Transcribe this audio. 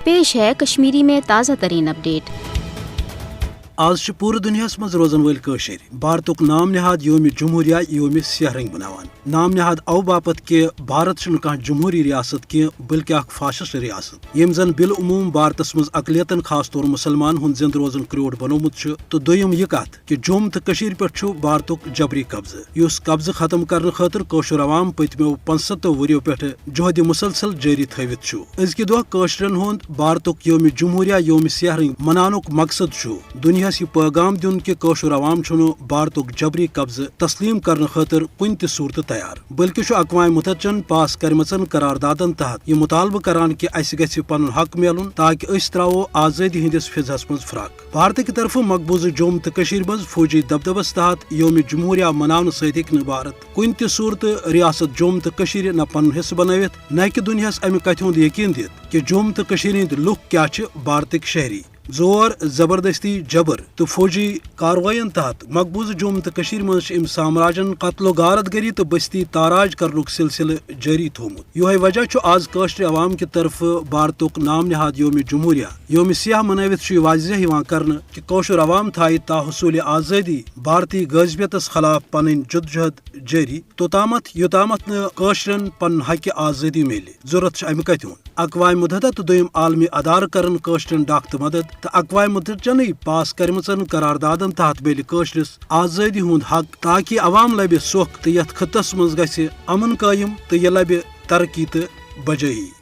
پیش ہے کشمیری میں تازہ ترین اپڈیٹ۔ آج پور دنیا مز روزن ول بھارتک نام نہاد یوم جمہوریہ یوم سیاہ رنگ مناوان۔ نام نہاد او باپت کہ بھارت چھ کھانا جمہوری ریاست کی بلکہ اخ فاشسٹ ریاست یم زن بالعموم بھارتس مز اقلیتن خاص طور مسلمان ہند زند روزن کریوٹ بنومت تو دویم یہ کت کہ جوم تو کشیر پہ بھارتک جبری قبضہ اس قبضہ ختم کرنے خاطر کوشر عوام پتمو 65 وریو پہ جہد مسلسل جاری تھوت ازکہ دہ کوشرن ہند بھارتک یوم جمہوریہ یوم سیاہ رنگ منانک مقصد دنیا یہ پیغام دن کہ کوشر عوام چھنہ بھارتک جبری قبضہ تسلیم کرنے خاطر کن تہ صورت تیار بلکہ اقوام متحدہ پاس کرمچن قراردادن تحت یہ مطالبہ کران کہ اس گژھِ پن حق ملن تاکہ اس تراو آزادی ہندس فضحس مز فراق۔ بھارت کی طرف مقبوضہ جوم تو کشیر مز فوجی دبدبس تحت یوم جمہوریہ مناونہ ست ہیکہ بھارت کن تہ صورت ریاست جوم تو کشیر نہ پن حصہ بنوت نہ کہ دنیاس امہ کتھ ہند یقین دت کہ جوم تو کشیر ہند لوک کیا بھارتک شہری۔ زور زبردستی جبر تو فوجی کاروائین تحت مقبوضہ جوم تو کشیر مز ام سامراجن قتل و غارت گری تو بستی تاراج کرنک سلسلہ جاری تھومت۔ یہ وجہ آز کاشر عوام کی طرف بھارتک نام نہاد یوم جمہوریہ یوم سیاہ منوت واضح کرنے کہ کوشر عوام تھائی تا حصول آزادی بھارتی غازبیتس خلاف پن جدوجہد جاری توتامت یوتامت ناشرن پن حق آزادی ملے ضرورت امہ کتھ ہند۔ اقوام متحدہ تو دویم عالمی ادارہ کرن کاشرن ڈاک مدد تو اقوام متحدہ پاس کرمچن قراردادن تحت ملے کاشرس آزادی ہند حق تاکہ عوام لبہ سکھ تو یتھ خطس مز گژھِ امن قائم تو یہ لبہ ترقی تو بجائی۔